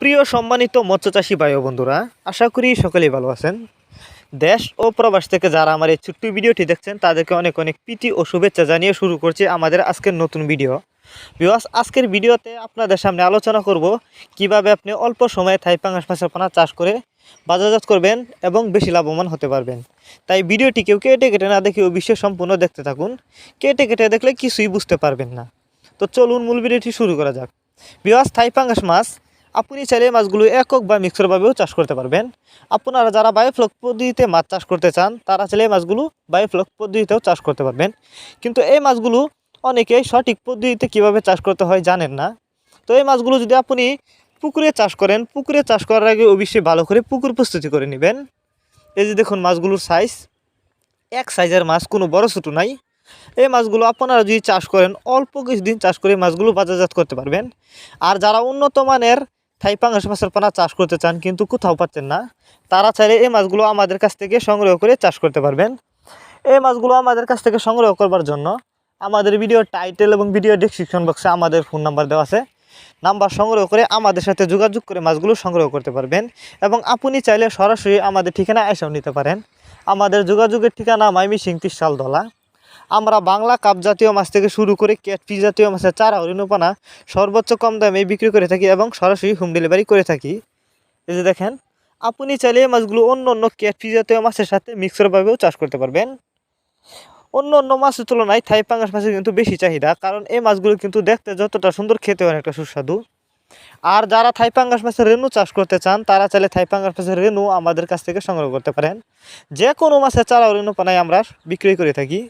প্রিয় সম্মানিত মৎস্যচাষী ভাই ও বন্ধুরা, আশা করি সকলেই ভালো আছেন। দেশ ও প্রবাস থেকে যারা আমার এই ছোট্ট ভিডিওটি দেখছেন তাদেরকে অনেক অনেক প্রীতি ও শুভেচ্ছা জানিয়ে শুরু করছি আমাদের আজকের নতুন ভিডিও। ভিউয়ার্স, আজকের ভিডিওতে আপনাদের সামনে আলোচনা করব কিভাবে আপনি অল্প সময়ে থাই পাঙ্গাস মাছের পোনা চাষ করে বাজারজাত করবেন এবং বেশি লাভবান হতে পারবেন। তাই ভিডিওটি কেউ কেটে কেটে না দেখে অবশ্যই সম্পূর্ণ দেখতে থাকুন। কেটে কেটে দেখলে কিছুই বুঝতে পারবেন না। তো চলুন মূল ভিডিওটি শুরু করা যাক। ভিউয়ার্স, থাই পাঙ্গাস মাছ আপনি চাইলে মাছগুলো একক বা মিক্সরভাবেও চাষ করতে পারবেন। আপনারা যারা বায়োফ্লক পদ্ধতিতে মাছ চাষ করতে চান তারা চাইলে মাছগুলো বায়োফ্লক পদ্ধতিতেও চাষ করতে পারবেন। কিন্তু এই মাছগুলো অনেকেই সঠিক পদ্ধতিতে কিভাবে চাষ করতে হয় জানেন না। তো এই মাছগুলো যদি আপনি পুকুরে চাষ করেন, পুকুরে চাষ করার আগে অবশ্যই ভালো করে পুকুর প্রস্তুতি করে নেবেন। এই যে দেখুন মাছগুলোর সাইজ, এক সাইজের মাছ, কোনো বড় ছোটো নাই। এই মাছগুলো আপনারা যদি চাষ করেন অল্প কিছুদিন চাষ করে মাছগুলো বাজারজাত করতে পারবেন। আর যারা উন্নত মানের থাই পাঙ্গাস মাছের পোনা চাষ করতে চান কিন্তু কোথাও পাচ্ছেন না, তারা চাইলে এই মাছগুলো আমাদের কাছ থেকে সংগ্রহ করে চাষ করতে পারবেন। এই মাছগুলো আমাদের কাছ থেকে সংগ্রহ করবার জন্য আমাদের ভিডিও টাইটেল এবং ভিডিও ডেসক্রিপশন বক্সে আমাদের ফোন নাম্বার দেওয়া আছে। নাম্বার সংগ্রহ করে আমাদের সাথে যোগাযোগ করে মাছগুলো সংগ্রহ করতে পারবেন এবং আপনি চাইলে সরাসরি আমাদের ঠিকানা এসেও নিতে পারেন। আমাদের যোগাযোগের ঠিকানা ময়মনসিংহ তিরশালতলা। আমরা বাংলা কাপ জাতীয় মাছ থেকে শুরু করে ক্যাটফিশ জাতীয় মাছের চারা হরিণোপানা সর্বোচ্চ কম দামে বিক্রি করে থাকি এবং সরাসরি হোম ডেলিভারি করে থাকি। এই যে দেখেন, আপনি চাইলে এই মাছগুলো অন্য অন্য ক্যাটফিশ জাতীয় মাছের সাথে মিক্সরভাবেও চাষ করতে পারবেন। অন্য অন্য মাছের তুলনায় থাই পাঙ্গাস মাছের কিন্তু বেশি চাহিদা, কারণ এই মাছগুলো কিন্তু দেখতে যতটা সুন্দর খেতে অনেকটা সুস্বাদু। আর যারা থাই পাঙ্গাস মাছের রেণু চাষ করতে চান তারা চাইলে থাই পাঙ্গাস মাছের রেণু আমাদের কাছ থেকে সংগ্রহ করতে পারেন। যে কোনো মাছের চারা হরিণোপানায় আমরা বিক্রি করে থাকি।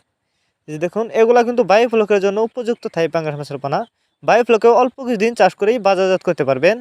যে দেখুন, এগুলা কিন্তু বায়োফ্লকের জন্য উপযুক্ত থাই পাঙ্গাস মাছের পোনা। বায়োফ্লকেও অল্প কিছুদিন চাষ করেই বাজারজাত করতে পারবেন।